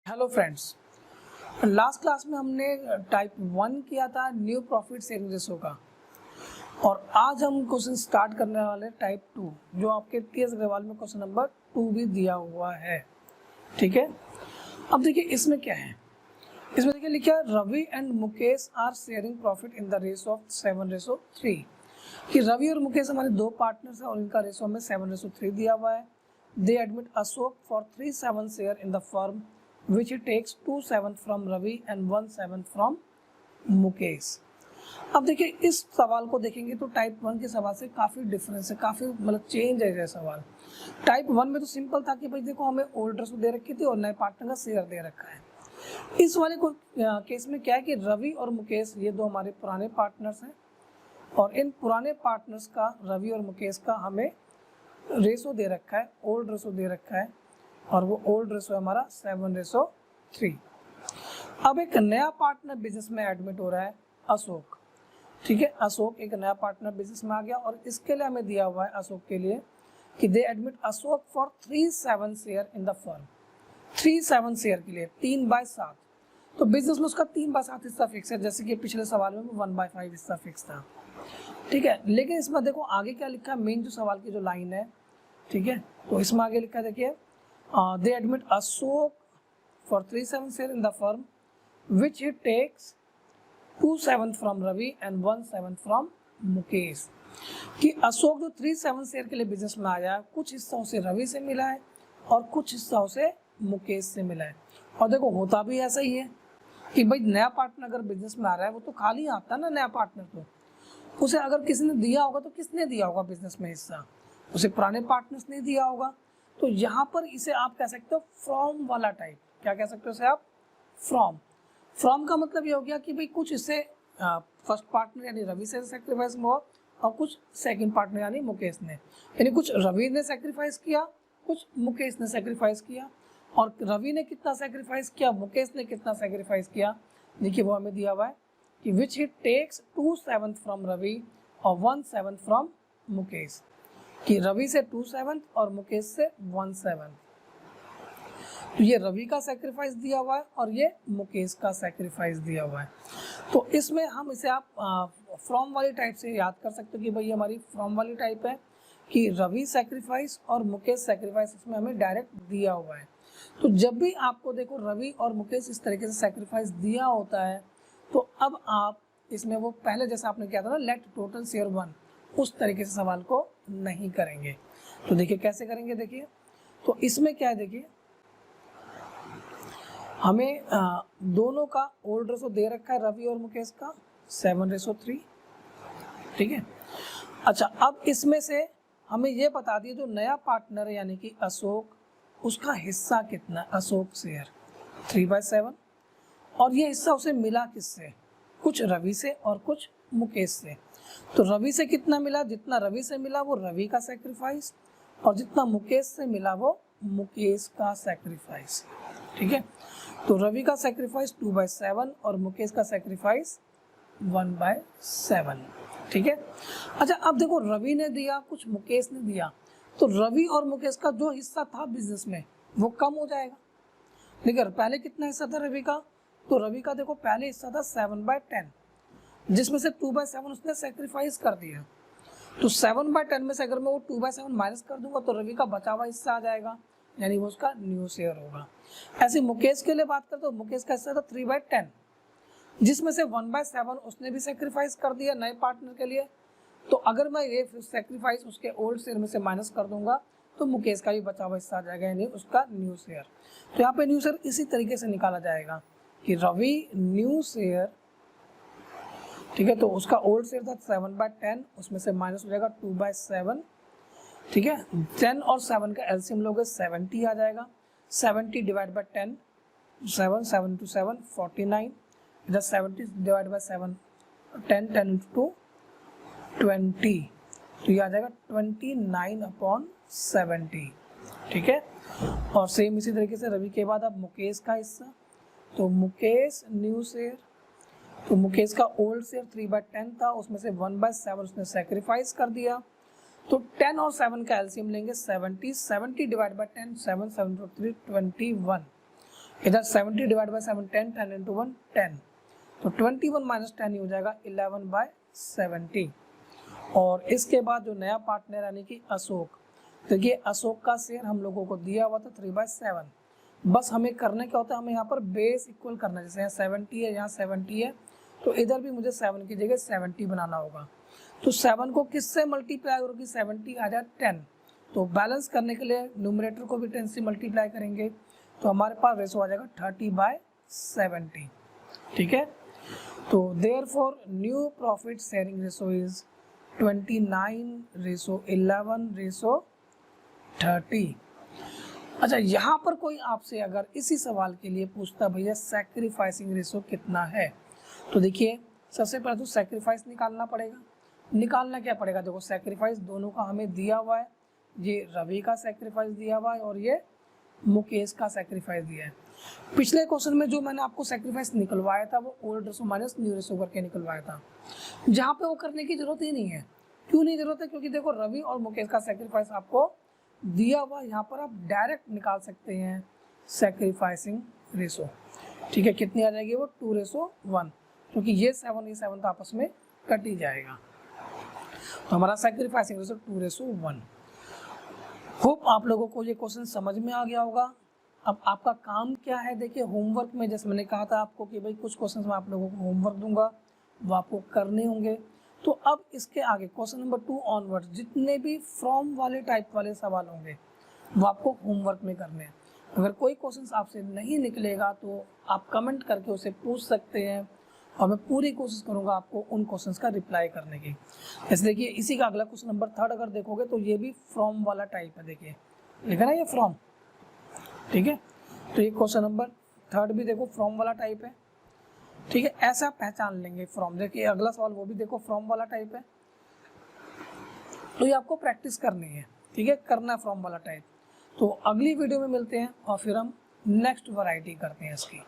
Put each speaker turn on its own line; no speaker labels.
Hello friends, last class में हमने type 1 किया था न्यू प्रॉफिट शेयरिंग रेशो का। और आज हम क्वेश्चन स्टार्ट करने वाले टाइप 2 जो आपके टीएस अग्रवाल में क्वेश्चन नंबर 2 भी दिया हुआ है। ठीक है, अब देखिए इसमें क्या है। इसमें देखिए लिखा है Ravi and Mukesh are sharing profit in the ratio of 7:3 कि रवि और मुकेश हमारे दो पार्टनर्स हैं और इनका रेशो हमें 7:3 दिया हुआ है। दे admit Ashok for 3/7 share in the firm which he takes 2/7 from Ravi and 1/7 from Mukesh. अब देखिए इस सवाल को देखेंगे तो टाइप 1 के सवाल से काफ़ी डिफरेंस है, काफ़ी मतलब चेंज है ये सवाल। टाइप 1 में तो सिंपल था कि भाई देखो हमें ओल्ड रेशो दे रखी थी और नए पार्टनर का शेयर दे रखा है। इस वाले को केस में क्या है कि रवि और मुकेश ये दो हमारे पुराने पार्टनर्स हैं और इन पुराने पार्टनर्स का रवि और मुकेश का हमें रेशो दे रखा है, ओल्ड रेशो दे रखा है और वो ओल्ड रेशो है हमारा 7:3। अब एक नया पार्टनर बिजनेस में एडमिट हो रहा है अशोक। ठीक है, अशोक एक नया पार्टनर बिजनेस में आ गया और इसके लिए हमें दिया हुआ है अशोक के लिए कि दे admit Ashok for 3/7 share in the firm. 3/7 share के लिए 3/7। तो बिजनेस में उसका 3/7 हिस्सा फिक्स है, जैसे कि पिछले सवाल में 1/5 हिस्सा फिक्स था। ठीक है, लेकिन इसमें देखो आगे क्या लिखा है, मेन जो सवाल की जो लाइन है। ठीक है, तो इसमें आगे लिखा है देखिए they admit Ashok for 3/7 share in the firm which he takes 2/7 from Ravi and 1/7 from Mukesh. कि अशोक जो 3/7 शेयर के लिए बिजनेस में आया, कुछ हिस्सा उसे रवि से मिला है और कुछ हिस्सा उसे मुकेश से मिला है। और देखो होता भी ऐसा ही है कि भाई नया पार्टनर अगर बिजनेस में आ रहा है वो तो खाली आता है ना, नया पार्टनर तो उसे अगर किसी ने दिया होगा तो किसने दिया होगा बिजनेस में हिस्सा, उसे पुराने पार्टनर्स ने दिया होगा। तो यहाँ पर इसे आप कह सकते हो फ्रॉम वाला टाइप। क्या कह सकते हो इसे आप? फ्रॉम। फ्रॉम का मतलब ये हो गया कि भाई कुछ इससे फर्स्ट पार्टनर यानी रवि से सेक्रीफाइस हुआ और कुछ सेकंड पार्टनर यानी मुकेश ने, यानी कुछ रवि ने सेक्रीफाइस किया, कुछ मुकेश ने सेक्रीफाइस किया। और रवि ने कितना सेक्रीफाइस किया, मुकेश ने कितना सेक्रीफाइस किया, देखिए वो हमें दिया हुआ है कि विच ही टेक्स 2/7 फ्रॉम रवि और 1/7 फ्रॉम मुकेश। कि रवि से 2/7 और मुकेश से 1/7। तो ये रवि का सेक्रीफाइस दिया हुआ है और ये मुकेश का सेक्रीफाइस दिया हुआ है। तो इसमें हम इसे आप फ्रॉम वाली टाइप से याद कर सकते हो कि भाई हमारी फ्रॉम वाली टाइप है कि रवि सेक्रीफाइस और मुकेश सेक्रीफाइस इसमें हमें डायरेक्ट दिया हुआ है। तो जब भी आपको देखो रवि और मुकेश इस तरीके से सेक्रीफाइस दिया होता है तो अब आप इसमें वो पहले जैसा आपने किया था ना, लेट टोटल शेयर 1, उस तरीके से सवाल को नहीं करेंगे। तो देखिए कैसे करेंगे, देखिए तो इसमें क्या है, देखिए हमें दोनों का ओल्ड रेशो दे रखा है रवि और मुकेश का 7:3। ठीक है, अच्छा अब इसमें से हमें ये बता दिए जो नया पार्टनर है यानी कि अशोक, उसका हिस्सा कितना है, अशोक शेयर 3/7। और ये हिस्सा उसे मिला किससे, कुछ रवि से और कुछ मुकेश से। तो रवि से कितना मिला, जितना रवि से मिला वो रवि का सेक्रीफाइस और जितना मुकेश से मिला वो मुकेश का सेक्रीफाइस। ठीक है, तो रवि का सेक्रीफाइस 2/7 और मुकेश का सेक्रीफाइस 1/7। ठीक है, अच्छा अब देखो रवि ने दिया, कुछ मुकेश ने दिया, तो रवि और मुकेश का जो हिस्सा था बिजनेस में वो कम हो जाएगा। देखिए पहले कितना हिस्सा था रवि का, तो रवि का देखो पहले हिस्सा था 7/10, जिसमें से 2/7 उसने सेक्रीफाइस कर दिया। तो 7/10 में से अगर मैं वो 2/7 माइनस कर दूंगा तो रवि का बचा हुआ हिस्सा आ जाएगा, यानी वो उसका न्यू शेयर होगा। ऐसे मुकेश के लिए बात करें तो मुकेश का हिस्सा था 3/10, जिसमें से 1/7 उसने भी सेक्रीफाइस कर दिया नए पार्टनर के लिए। तो अगर मैं ये सेक्रीफाइस उसके ओल्ड शेयर में से माइनस कर दूंगा तो मुकेश का भी बचा हुआ हिस्सा आ जाएगा, यानी उसका न्यू शेयर। तो यहाँ पे न्यू शेयर इसी तरीके से निकाला जाएगा कि रवि न्यू शेयर, ठीक है, तो उसका ओल्ड शेयर था 7/10, उसमें से माइनस हो जाएगा 2/7। ठीक है, 10 और 7 का एलसीएम लोगे 70 आ जाएगा। 70 डिवाइड बाय 10, 7 to 7 49, इधर 70 डिवाइड बाय 7 10, 10 into 2 20, तो ये आ जाएगा 29/70। ठीक है, और सेम इसी तरीके से रवि के बाद अब मुकेश का हिस्सा, तो मुकेश न्यू शेयर, तो मुकेश का ओल्ड शेयर 3/10 था, उसमें से 1/7 उसने सेक्रीफाइस कर दिया। तो 10 और 7 का एलसीएम लेंगे 70, 70 डिवाइड बाय 10, 7 7 3 21, इधर 70 डिवाइड बाई 7 10, 10 इंटू 1 10, तो 21 माइनस 10 ही हो जाएगा 11/70। और इसके बाद जो नया पार्टनर यानी कि अशोक, देखिए अशोक का शेयर हम लोगों को दिया हुआ था 3/7। बस हमें करना क्या होता है, हमें यहाँ पर बेस इक्वल करना है। जैसे यहाँ 70 है, यहाँ 70 है, तो इधर भी मुझे 7 की जगह 70 बनाना होगा। तो 7 को किससे मल्टीप्लाई होगी, 70 आ जाए 10, तो बैलेंस करने के लिए न्यूमरेटर को भी 10 से मल्टीप्लाई करेंगे, तो हमारे पास रेशो आ जाएगा 30/70। ठीक है, तो therefore new profit sharing ratio is 29:11:30। अच्छा, यहाँ पर कोई आपसे अगर इसी सवाल के लिए पूछता भैया सैक्रिफाइसिंग रेशो कितना है, तो देखिए सबसे पहले तो सैक्रिफाइस निकालना पड़ेगा। निकालना क्या पड़ेगा, देखो सैक्रिफाइस दोनों का हमें दिया हुआ है, ये रवि का सैक्रिफाइस दिया हुआ है और ये मुकेश का सैक्रिफाइस दिया है। पिछले क्वेश्चन में जो मैंने आपको सैक्रिफाइस निकलवाया था वो old ratio minus new ratio करके निकलवाया था, जहाँ पे वो करने की जरूरत ही नहीं है। क्यों नहीं जरूरत है, क्योंकि देखो रवि और मुकेश का सैक्रिफाइस आपको दिया हुआ, यहाँ पर आप डायरेक्ट निकाल सकते हैं सैक्रिफाइसिंग रेशो। ठीक है, कितनी आ जाएगी वो 2:1, क्योंकि ये 7 तो आपस में कट ही जाएगा, तो हमारा सैक्रिफाइसिंग रेशो 2:1। होप आप लोगों को ये क्वेश्चन समझ में आ गया होगा। अब आपका काम क्या है, देखिए होमवर्क में जैसे मैंने कहा था आपको कि भाई कुछ क्वेश्चन मैं आप लोगों को होमवर्क दूंगा, वो आपको करने होंगे। तो अब इसके आगे क्वेश्चन नंबर 2 ऑनवर्ड जितने भी फ्रॉम वाले टाइप वाले सवाल होंगे वो आपको होमवर्क में करने हैं। अगर कोई क्वेश्चन आपसे नहीं निकलेगा तो आप कमेंट करके उसे पूछ सकते हैं, और मैं पूरी कोशिश करूंगा आपको उन क्वेश्चंस का रिप्लाई करने की। जैसे देखिए इसी का अगला क्वेश्चन नंबर 3 अगर देखोगे तो ये भी फ्रॉम वाला टाइप है, देखिए लिखा ना ये फ्रॉम। ठीक है, तो ये क्वेश्चन नंबर 3 भी देखो फ्रॉम वाला टाइप है। ठीक है, ऐसा पहचान लेंगे फ्रॉम। देखिए अगला सवाल वो भी देखो फ्रॉम वाला टाइप है, तो ये आपको प्रैक्टिस करनी है। ठीक है, करना है फ्रॉम वाला टाइप। तो अगली वीडियो में मिलते हैं और फिर हम नेक्स्ट वैरायटी करते हैं इसकी।